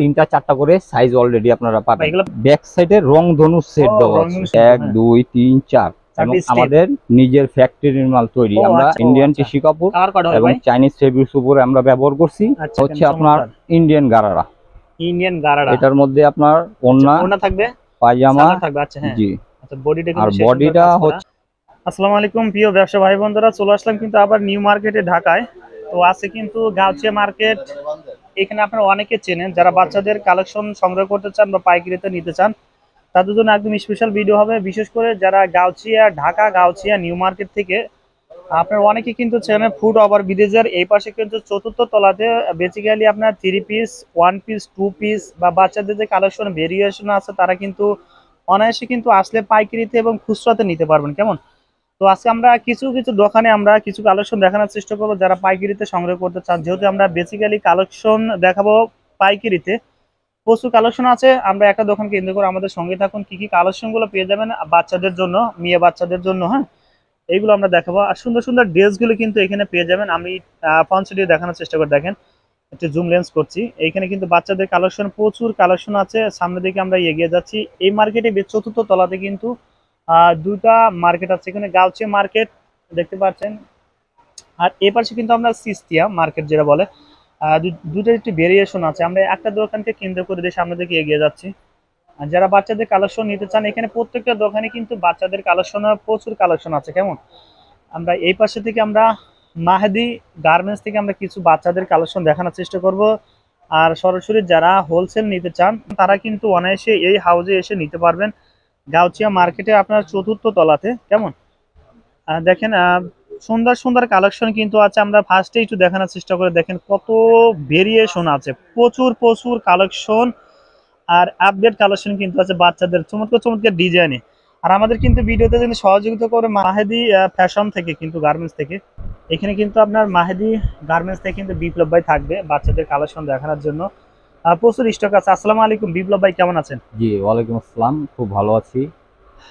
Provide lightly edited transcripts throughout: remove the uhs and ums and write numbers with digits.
তিনটা চারটা করে সাইজ অলরেডি আপনারা পাবেন। ব্যাক সাইডে রংধনু সেট দেওয়া আছে 1 2 3 4 এবং আমাদের নিজের ফ্যাক্টরির মাল তৈরি। আমরা ইন্ডিয়ান টিস্যু কাপড় এবং চাইনিজ ফেব্রিক্স উপরে আমরা ব্যবহার করছি। হচ্ছে আপনার ইন্ডিয়ান গারারা। এটার মধ্যে আপনার ওড়না থাকবে, পায়জামা থাকবে। আচ্ছা হ্যাঁ জি। আচ্ছা বডিটা কিন্তু আর বডিটা হচ্ছে। আসসালামু আলাইকুম প্রিয় ব্যবসা ভাই বন্ধুরা, চলে আসলাম কিন্তু আবার নিউ মার্কেটে ঢাকায়। তো আছে কিন্তু গাউছিয়া মার্কেট। এখানে আপনারা অনেকে চেনেন, যারা বাচ্চাদের কালেকশন সংগ্রহ করতে চান বা পাইকারিতে নিতে চান তাদের জন্য একদম স্পেশাল ভিডিও হবে। বিশেষ করে যারা গাউছিয়া, ঢাকা গাউছিয়া নিউ মার্কেট থেকে আপনার অনেকে কিন্তু চেনেন ফুড ওভার ব্রিজের এই পাশে কিন্তু চতুর্থ তলাতে বেসিক্যালি আপনার 3 পিস, 1 পিস, 2 পিস বা বাচ্চাদের যে কালেকশন ভেরিয়েশন আছে তারা কিন্তু অনায়াসে কিন্তু আসলে পাইকারিতে এবং খুচরাতে নিতে পারবেন। কেমন? তো আজকে আমরা কিছু দোকানে আমরা কিছু কালেকশন দেখানোর চেষ্টা করবো যারা পাইকারিতে সংগ্রহ করতে চান। যেহেতু আমরা বেসিক্যালি কালেকশন দেখাবো পাইকারিতে, প্রচুর কালেকশন আছে। আমরা একটা দোকান কেন্দ্র করে আমাদের সঙ্গে থাকুন, কি কি কালেকশন গুলো পেয়ে যাবেন বাচ্চাদের জন্য, মেয়ে বাচ্চাদের জন্য। হ্যাঁ, এইগুলো আমরা দেখাবো। আর সুন্দর সুন্দর ড্রেসগুলো কিন্তু এখানে পেয়ে যাবেন। আমি ফ্রন্ট সাইডে দেখানোর চেষ্টা করে দেখেন, একটু জুম লেন্স করছি। এইখানে কিন্তু বাচ্চাদের কালেকশন, প্রচুর কালেকশন আছে। সামনের দিকে আমরা এগিয়ে যাচ্ছি। এই মার্কেটে চতুর্থ তলাতে কিন্তু দুইটা মার্কেট আছে। এখানে গাউছিয়া মার্কেট দেখতে পাচ্ছেন, আর এ পাশে কিন্তু আমরা সিস্তিয়া মার্কেট যেটা বলে, দুটো একটি ভেরিয়েশন আছে। আমরা একটা দোকানকে কেন্দ্র করে দিয়ে সামনের দিকে এগিয়ে যাচ্ছি। আর যারা বাচ্চাদের কালেকশন নিতে চান, এখানে প্রত্যেকটা দোকানে কিন্তু বাচ্চাদের কালেকশন, প্রচুর কালেকশন আছে। কেমন? আমরা এই পাশে থেকে আমরা মাহাদি গার্মেন্টস থেকে আমরা কিছু বাচ্চাদের কালেকশন দেখানোর চেষ্টা করব। আর সরাসরি যারা হোলসেল নিতে চান তারা কিন্তু অনায়াসে এই হাউজে এসে নিতে পারবেন, গাউছিয়া মার্কেটে আপনার চতুর্থ তলাতে। কেমন? দেখেন সুন্দর সুন্দর কালেকশন কিন্তু আছে। আমরা ফার্স্টে একটু দেখানোর চেষ্টা করে দেখেন কত ভেরিয়েশন আছে, প্রচুর কালেকশন আর আপডেট কালেকশন কিন্তু আছে বাচ্চাদের চমৎকার ডিজাইনে। আর আমাদের কিন্তু ভিডিওতে কিন্তু সহযোগিতা করে মাহেদি ফ্যাশন থেকে, কিন্তু গার্মেন্টস থেকে। এখানে কিন্তু আপনার মাহেদি গার্মেন্টস থেকে কিন্তু বিপ্লব ভাই থাকবে বাচ্চাদের কালেকশন দেখানোর জন্য। প্রচুর স্টক আছে। আসসালামু আলাইকুম বিপ্লব ভাই, কেমন আছেন? জি ওয়ালাইকুম আসসালাম, খুব ভালো আছি।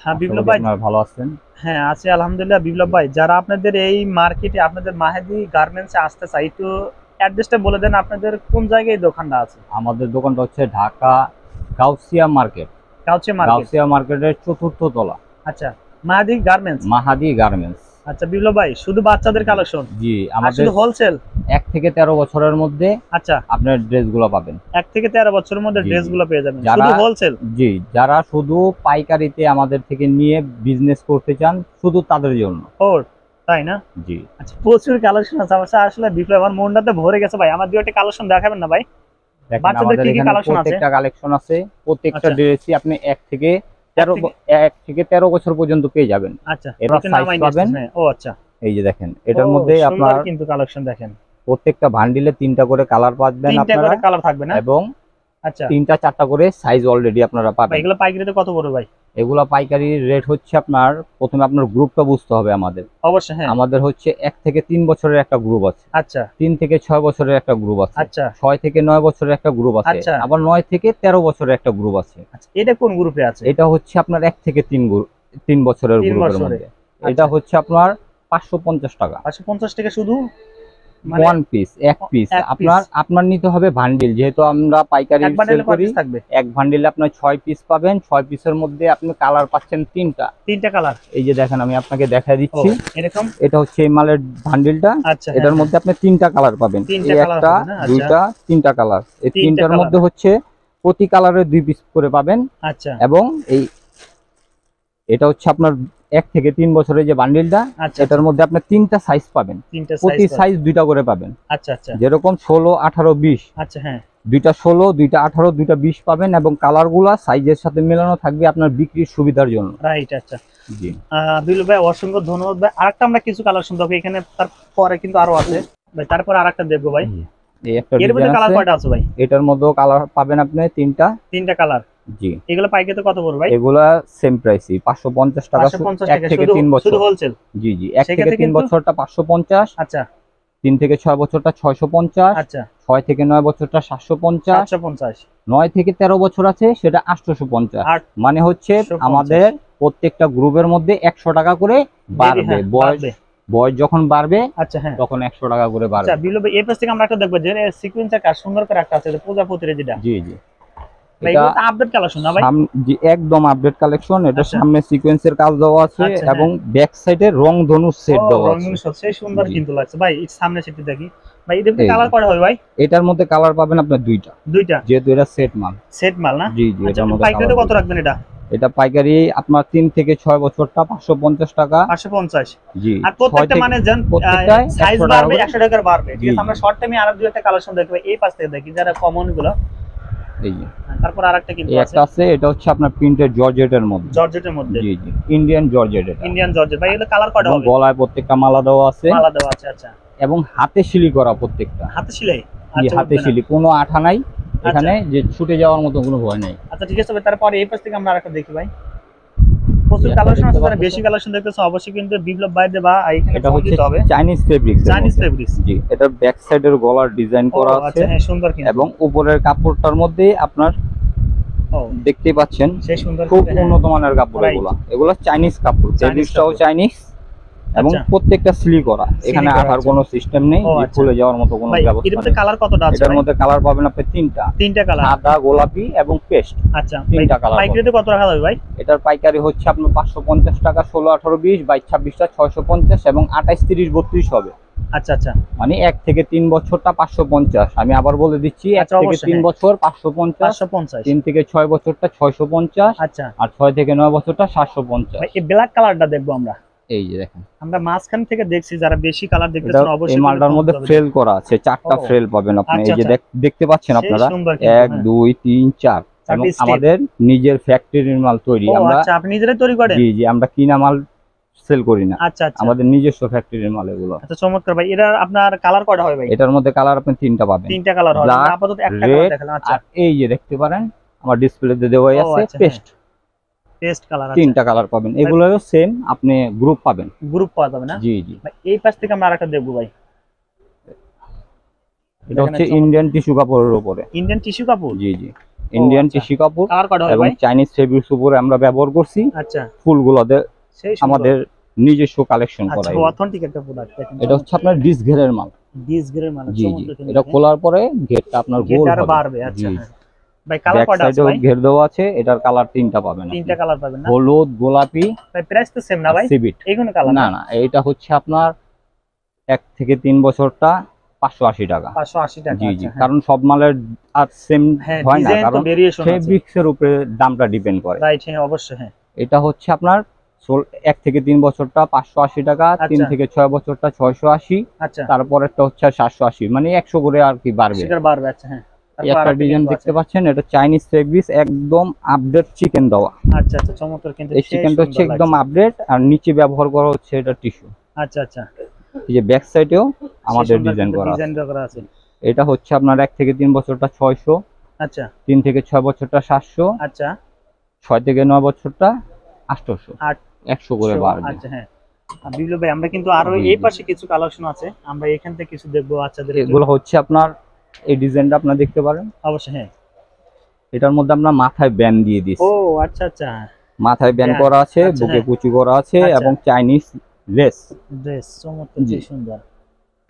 হ্যাঁ বিপ্লব ভাই, ভালো আছেন? হ্যাঁ আছি আলহামদুলিল্লাহ। বিপ্লব ভাই, যারা আপনাদের এই মার্কেটে আপনাদের মাহেদি গার্মেন্টসে আসতে চাই, একটু অ্যাড্রেসটা বলে দেন, আপনাদের কোন জায়গায় দোকানটা আছে? আমাদের দোকানটা হচ্ছে ঢাকা গাউছিয়া মার্কেট। গাউছিয়া মার্কেটের চতুর্থ তলা। আচ্ছা, মাহাদি গার্মেন্টস। আচ্ছা বিপ্লব ভাই, শুধু বাচ্চাদের কালেকশন? জি, আমাদের শুধু হোলসেল 1 থেকে 13 বছরের মধ্যে। আচ্ছা, আপনার ড্রেসগুলো পাবেন 1 থেকে 13 বছরের মধ্যে ড্রেসগুলো পেয়ে যাবেন শুধু হোলসেল। জি, যারা শুধু পাইকারিতে আমাদের থেকে নিয়ে বিজনেস করতে চান শুধু তাদের জন্য। ও তাই না? জি। আচ্ছা, প্রচুর কালেকশন আছে। আমার আসলে বিপ্লব, আমার মনটাতে ভরে গেছে ভাই। আমার দুইটা কালেকশন দেখাবেন না ভাই? বাচ্চাদের কি কি কালেকশন আছে? প্রত্যেকটা কালেকশন আছে, প্রত্যেকটা ড্রেসই আপনি 1 থেকে 13 বছর পর্যন্ত পেয়ে যাবেন। আচ্ছা, এটা সাইজ পাবেন। ও আচ্ছা, এই যে দেখেন, এটার মধ্যে আপনার কিন্তু কালেকশন দেখেন, প্রত্যেকটা বান্ডিলে 3টা করে কালার পাবেন আপনারা। 3টা করে কালার থাকবে না? এবং আচ্ছা 3টা 4টা করে সাইজ অলরেডি আপনারা পাবেন। এগুলো পাইকারিতে কত পড়বে ভাই? এগুলো পাইকারি রেট হচ্ছে আপনার, প্রথমে আপনার গ্রুপটা বুঝতে হবে আমাদের। অবশ্যই হ্যাঁ। আমাদের হচ্ছে 1 থেকে 3 বছরের একটা গ্রুপ আছে। আচ্ছা। 3 থেকে 6 বছরের একটা গ্রুপ আছে। আচ্ছা। 6 থেকে 9 বছরের একটা গ্রুপ আছে। আবার 9 থেকে 13 বছরের একটা গ্রুপ আছে। আচ্ছা, এটা কোন গ্রুপে আছে? এটা হচ্ছে আপনার 1 থেকে 3 বছরের গ্রুপের মধ্যে। এটা হচ্ছে আপনার 550 টাকা। 550 টাকা শুধু ওয়ান পিস, এক পিস। আপনার নিতে হবে বান্ডিল, যেহেতু আমরা পাইকারি সেল করি। এক বান্ডিলে আপনার 6 পিস পাবেন। 6 পিসের মধ্যে আপনি কালার পাচ্ছেন 3টা কালার। এই যে দেখেন, আমি আপনাকে দেখাই দিচ্ছি। এরকম এটা হচ্ছে এই মালের বান্ডিলটা। এটার মধ্যে আপনি 3টা কালার পাবেন, একটা, দুইটা, 3টা কালার। এই 3টার মধ্যে হচ্ছে প্রতি কালারে 2 পিস করে পাবেন। আচ্ছা, এবং এটা হচ্ছে আপনার 1 থেকে 3 বছরের যে বান্ডিলটা, এটার মধ্যে আপনি 3টা সাইজ পাবেন, প্রতি সাইজ 2টা করে পাবেন। আচ্ছা আচ্ছা, যেরকম 16, 18, 20। আচ্ছা হ্যাঁ, 2টা 16, 2টা 18, 2টা 20 পাবেন, এবং কালারগুলা সাইজের সাথে মেলানো থাকবে আপনার বিক্রির সুবিধার জন্য। রাইট। আচ্ছা জি, বিপ্লব ভাই অসংখ্য ধন্যবাদ ভাই। আরেকটা আমরা কিছু কালেকশন দেখব এখানে, তারপরে কিন্তু আরো আছে ভাই। তারপর আরেকটা দেখবো ভাই। এর মধ্যে কালার কয়টা আছে ভাই? এটার মধ্যে কালার পাবেন আপনি 3টা কালার। জি, এগুলো পাইকারিতে কত পড়বে ভাই? এগুলা সেম প্রাইসই 550 টাকা। 1 থেকে 3 বছর শুধু হোলসেল। জি জি, 1 থেকে 3 বছরটা 550। আচ্ছা, 3 থেকে 6 বছরটা 650। আচ্ছা, 6 থেকে 9 বছরটা 750। 9 থেকে 13 বছর আছে সেটা 850। মানে হচ্ছে আমাদের প্রত্যেকটা গ্রুপের মধ্যে 100 টাকা করে বাড়বে। বয়স বয়স যখন বাড়বে আচ্ছা হ্যাঁ তখন 100 টাকা করে বাড়বে। আচ্ছা বিপ্লব ভাই এই পাশ থেকে আমরা একটা দেখবো যে সিকোয়েন্সের কাজ সুন্দর করে একটা আছে যে প্রজাপতির যেটা। জি জি, ভাই এটা আপডেট কালেকশন না ভাই? জি একদম আপডেট কালেকশন। এটা আচ্ছা। সামনে সিকোয়েন্সের কাজ দেওয়া আছে আচ্ছা, এবং ব্যাক সাইডে রং ধনু সেট দেওয়া আছে। রং ধনু সেই সুন্দর জি। কিন্তু লাগছে ভাই। এই সামনে সেটি দেখি ভাই, এর এই কালার যে। করা হয় ভাই? এটার মধ্যে কালার পাবেন আপনার দুইটা, যেহেতু এটা সেট মাল। সেট মাল না? জি জি, আচ্ছা, এটার মধ্যে পাইকারিতে colour কত রাখবেন এটা? এটা পাইকারি আপনার 3 থেকে 6 বছরটা 550 টাকা। 550। জি, আর প্রত্যেকটা মানে যেন প্রত্যেকটায় সাইজ 100 টাকা বাড়বে, করে। 100 টাকার বাড়বে। ঠিক জি, আছে, আমরা জি। শর্ট টাইমে আরো দুই একটা কালেকশন দেখব। এই পাশ থেকে দেখি যারা কমন গুলো। এই যে তারপর আরেকটা কিন্তু এই আছে, একটা আছে, এটা হচ্ছে আপনার প্রিন্টেড জর্জেটের মধ্যে। জর্জেটের মধ্যে। জি জি, ইন্ডিয়ান জর্জেট। এটা ইন্ডিয়ান জর্জেট ভাই, এগুলো কালার কয়টা এবং হবে? গলায় প্রত্যেকটা মালা দেওয়া আছে, মালা দেওয়া আছে। আচ্ছা, এবং হাতে সিলি করা প্রত্যেকটা। হাতে সেলাই? জি, আচ্ছা, হাতে সিলি, কোনো আঠা নাই এখানে, যে ছুটে যাওয়ার মতো কোনো ভয় নাই। আচ্ছা ঠিক আছে ভাই, তারপরে এই পাশ থেকে আমরা আরেকটা দেখি ভাই। প্রচুর একটা কালেকশন আছে, দেখতে যারা পাচ্ছেন। বেশি কালেকশন দেখতেছে অবশ্যই কিন্তু বিপ্লব বাইরে বা এখানে এটা ফোন হচ্ছে দিতে হবে। Chinese fabrics. Chinese fabrics. জি, এটা ব্যাক সাইডের গলার ডিজাইন করা আছে। আচ্ছা হ্যাঁ, সুন্দর কিন্তু। এবং উপরের কাপড়টার মধ্যে আপনার দেখতেই পাচ্ছেন সেই সুন্দর, খুব উন্নত মানের কাপড়। এগুলো চাইনিজ কাপড়, ফেব্রিক্সটাও চাইনিজ এবং প্রত্যেকটা সিলি করা। এখানে আঠার কোনো সিস্টেম নেই, খুলে যাওয়ার মতো কোনো ব্যবস্থা নেই। কালার কতটা আছে? এটার মধ্যে কালার পাবেন আপনি তিনটা কালার, সাদা, গোলাপি এবং পেস্ট। আচ্ছা, তিনটা কালার। পাইকারিতে কত রাখা যাবে ভাই? এটার পাইকারি হচ্ছে আপনার 550 টাকা, 16, 18, 20, 22, 26টা 650 এবং 28, 30, 32 হবে। আচ্ছা আচ্ছা, মানে 1 থেকে 3 বছরটা 550। আমি আবার বলে দিচ্ছি, 1 থেকে 3 বছর 550, 3 থেকে 6 বছরটা 650, আচ্ছা, আর 6 থেকে 9 বছরটা 750। এই ব্ল্যাক কালারটা দেখবো আমরা। এই যে দেখেন, আমরা মাঝখান থেকে দেখছি, যারা বেশি কালার দেখতেছেন অবশ্যই এই মালটার মধ্যে ফ্রেল করা আছে, 4টা ফ্রেল পাবেন আপনি। এই যে দেখতে পাচ্ছেন আপনারা, 1 2 3 4, এবং আমাদের নিজের ফ্যাক্টরির মাল তৈরি। আমরা আচ্ছা, আপনি নিজেরাই তৈরি করেন? জি জি, আমরা কিনা মাল সেল করি না। আচ্ছা আচ্ছা, আমাদের নিজস্ব ফ্যাক্টরির মাল এগুলো। আচ্ছা, চমৎকার ভাই। এটা আপনার কালার কয়টা হয় ভাই? এটার মধ্যে কালার আপনি 3টা পাবেন। 3টা কালার হবে, আপাতত একটা কালার দেখালাম। আচ্ছা, আর এই যে দেখতে পারেন আমার ডিসপ্লেতে দেওয়াই আছে পেস্ট কালার। 3টা কালার পাবেন। এগুলোও সেম, আপনি গ্রুপ পাবেন, গ্রুপ পাওয়া যাবে না? জি জি। ভাই এই পাশ থেকে আমরা আরেকটা দেখবো ভাই। এটা হচ্ছে ইন্ডিয়ান টিস্যু কাপড়ের উপরে। ইন্ডিয়ান টিস্যু কাপড়? জি জি, ইন্ডিয়ান টিস্যু কাপড় এবং চাইনিজ ফেব্রিক্স উপরে আমরা ব্যবহার করছি। আচ্ছা, ফুলগুলোতে আমাদের নিজস্ব কালেকশন করা। আচ্ছা, অথেন্টিক একটা প্রোডাক্ট। এটা হচ্ছে আপনার ডিস ঘেরের মাল। ডিস ঘেরের মাল, জি জি। এটা খোলার পরে ঘেরটা আপনার গোল হবে, বাড়বে। আচ্ছা ভাই, কালার কয়টা আছে ভাই? ঘের দেওয়া আছে, এটার কালার 3টা পাবেন। 3টা কালার পাবেন না? হলুদ, গোলাপি। ভাই প্রাইস তো সেম না ভাই? সিভিট। এইগুলো কালার না না, এটা হচ্ছে আপনার 1 থেকে 3 বছরটা 580 টাকা। 580 টাকা। জি জি, কারণ সব মালের আর সেম হয় না, কারণ ফেব্রিক্সের উপরে দামটা ডিপেন্ড করে। রাইট, হ্যাঁ অবশ্যই। হ্যাঁ, এটা হচ্ছে আপনার 1 থেকে 3 বছরটা 580 টাকা, 3 থেকে 6 বছরটা 680, আচ্ছা, তারপরেরটা হচ্ছে 780, মানে 100 করে আর কি বাড়বে। আচ্ছা হ্যাঁ। একটা ডিজাইন দেখতে পাচ্ছেন, এটা চাইনিজ ফেব্রিক্স, একদম আপডেট চিকেন দেওয়া। আচ্ছা আচ্ছা, চমৎকার কিন্তু। এই চিকেনটা হচ্ছে একদম আপডেট, আর নিচে ব্যবহার করা হচ্ছে এটা টিস্যু। আচ্ছা আচ্ছা, এই যে ব্যাক সাইডেও আমাদের ডিজাইন করা আছে। এটা হচ্ছে আপনার 1 থেকে 3 বছরটা 600, আচ্ছা, 3 থেকে 6 বছরটা 700, আচ্ছা, 6 থেকে 9 বছরটা 800, 100 করে বাড়বে। আচ্ছা হ্যাঁ। বিপ্লব ভাই, আমরা কিন্তু আরো এই পাশে কিছু কালেকশন আছে, আমরা এখান থেকে কিছু দেখবো বাচ্চাদের। এগুলো হচ্ছে আপনার, এই ডিজাইনটা আপনারা দেখতে পারেন অবশ্যই। হ্যাঁ, এটার মধ্যে আমরা মাথায় ব্যান্ড দিয়ে দিছি। ও আচ্ছা আচ্ছা, মাথায় ব্যান্ড করা আছে, বুকে কুচি করা আছে, এবং চাইনিজ ড্রেস। চমৎকার, কি সুন্দর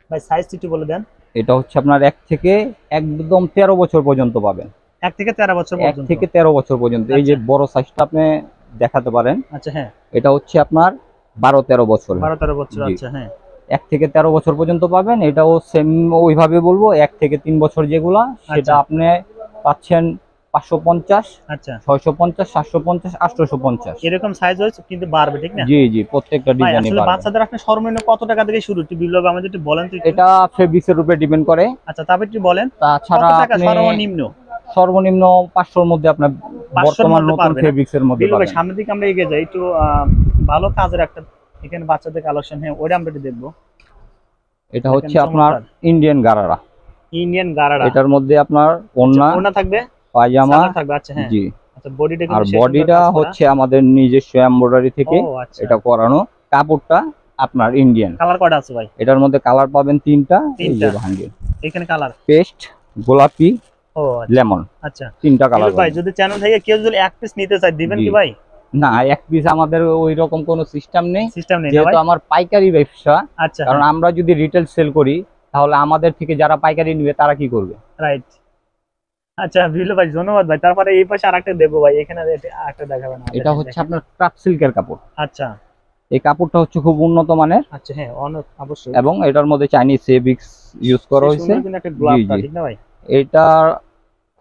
ভাই। সাইজ একটু বলে দেন। এটা হচ্ছে আপনার 1 থেকে একদম 13 বছর পর্যন্ত পাবেন। 1 থেকে 13 বছর পর্যন্ত? 1 থেকে 13 বছর পর্যন্ত। এই যে বড় সাইজটা আপনি দেখাতে পারেন। আচ্ছা হ্যাঁ, এটা হচ্ছে আপনার 12-13 বছর। 12-13 বছর। আচ্ছা হ্যাঁ, 1 থেকে 13 বছর পর্যন্ত পাবেন। এটাও সেম ওইভাবে বলবো, 1 থেকে 3 বছর যেগুলা, সেটা আপনি পাচ্ছেন 550, আচ্ছা 650, 750, 850 এরকম সাইজ হয়েছে, কিন্তু বাড়বে, ঠিক না? জি জি, প্রত্যেকটা ডিজাইনই বাড়বে। বাচ্চাদের আপনি সর্বনিম্ন কত টাকা থেকে শুরু? একটু বিপ্লব আমাদের একটু বলেন তো। এটা ফেব্রিক্সের উপরে ডিপেন্ড করে। আচ্ছা, তারপর একটু বলেন। তাছাড়া আপনি সর্বনিম্ন 500 এর মধ্যে আপনার বর্তমান নতুন ফেব্রিক্সের মধ্যে পাবেন। সামনের দিকে আমরা এগিয়ে যাই একটু। ভালো কাজের একটা এখানে বাচ্চাদের কালেকশন। হ্যাঁ, ওইটা আমরা একটু দেখবো। এটা হচ্ছে আপনার ইন্ডিয়ান গারারা। ইন্ডিয়ান গারারা, এটার মধ্যে আপনার ওড়না থাকবে, পায়জামা থাকবে। আচ্ছা হ্যাঁ, জি। আচ্ছা, বডিটা আর বডিটা হচ্ছে আমাদের নিজস্ব এমব্রয়ডারি থেকে এটা করানো। কাপড়টা আপনার ইন্ডিয়ান। কালার কয়টা আছে ভাই? এটার মধ্যে কালার পাবেন 3টা। এই যে এখানে কালার পেস্ট, গোলাপি, লেমন। আচ্ছা, 3টা কালার ভাই। যদি চ্যানেল থেকে কেউ যদি এক পিস নিতে চায় দিবেন কি ভাই? না, এক পিস আমাদের ওই রকম কোনো সিস্টেম নেই, সিস্টেম নেই যেহেতু আমার পাইকারি ব্যবসা। আচ্ছা, কারণ আমরা যদি রিটেল সেল করি তাহলে আমাদের থেকে যারা পাইকারি নেবে তারা কি করবে? রাইট। আচ্ছা বিল্লু ভাই ধন্যবাদ ভাই। তারপরে এই পাশে আরেকটা দেবো ভাই, এখানে আরেকটা দেখাবেন। এটা হচ্ছে আপনার ক্রাফট সিল্কের কাপড়। আচ্ছা, এই কাপড়টা হচ্ছে খুব উন্নত মানের। আচ্ছা হ্যাঁ, অনেক অবশ্যই। এবং এটার মধ্যে চাইনিজ ফেব্রিক্স ইউজ করা হয়েছে। ঠিক না ভাই? এটা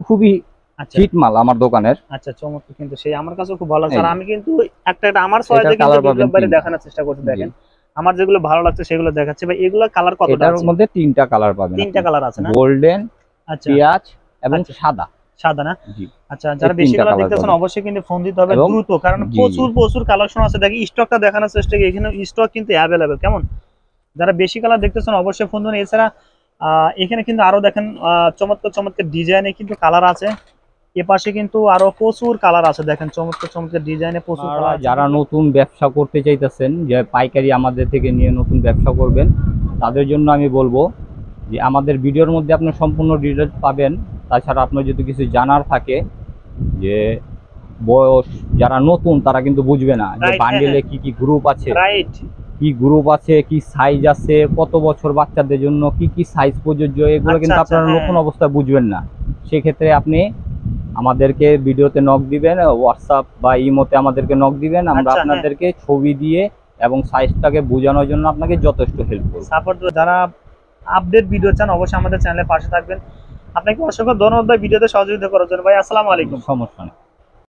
খুবই হিট মাল আমার দোকানের। আচ্ছা চমৎকার, কিন্তু সেই আমার কাছে খুব ভালো লাগছে। আর আমি কিন্তু একটা আমার সরাইতে কিন্তু বিপ্লব ভাই দেখানোর চেষ্টা করতে, দেখেন আমার যেগুলো ভালো লাগছে সেগুলো দেখাচ্ছি ভাই। এগুলো কালার কতটা আছে? এটার মধ্যে তিনটা কালার পাবেন। তিনটা কালার আছে না? গোল্ডেন, আচ্ছা, পেঁয়াজ এবং সাদা। সাদা না? জি। আচ্ছা, যারা বেশি কালার দেখতেছেন অবশ্যই কিন্তু ফোন দিতে হবে দ্রুত, কারণ প্রচুর কালেকশন আছে। দেখি স্টকটা দেখানোর চেষ্টা করি, এখানে স্টক কিন্তু অ্যাভেলেবেল। কেমন? যারা বেশি কালার দেখতেছেন অবশ্যই ফোন দিন। এছাড়া এখানে কিন্তু আরো দেখেন চমৎকার ডিজাইনে কিন্তু কালার আছে। এপাশে কিন্তু আরো প্রচুর কালার আছে, দেখেন চমৎকার ডিজাইনে প্রচুর কালার। যারা নতুন ব্যবসা করতে চাইতেছেন, যে পাইকারি আমাদের থেকে নিয়ে নতুন ব্যবসা করবেন, তাদের জন্য আমি বলবো যে আমাদের ভিডিওর মধ্যে আপনি সম্পূর্ণ ডিটেইলস পাবেন। তাছাড়া আপনার যদি কিছু জানার থাকে, যে বয়স যারা নতুন তারা কিন্তু বুঝবে না যে বান্ডেলে কি কি গ্রুপ আছে, কি গ্রুপ আছে, কি সাইজ আছে, কত বছর বাচ্চাদের জন্য কি কি সাইজ প্রযোজ্য, এগুলো কিন্তু আপনারা নতুন অবস্থায় বুঝবেন না। সেক্ষেত্রে আপনি আমাদেরকে ভিডিওতে নক দিবেন, হোয়াটসঅ্যাপ বা ইমোতে আমাদেরকে নক দিবেন। আমরা আপনাদেরকে ছবি দিয়ে এবং সাইজটাকে বোঝানোর জন্য আপনাকে যথেষ্ট হেল্প করব। সাপোর্ট। যারা আপডেট ভিডিও চান অবশ্যই আমাদের চ্যানেলের পাশে থাকবেন। আপনাকে অসংখ্য ধন্যবাদ ভাই ভিডিওতে সহযোগিতা করার জন্য ভাই। আসসালামু আলাইকুম। সমস্যা নেই।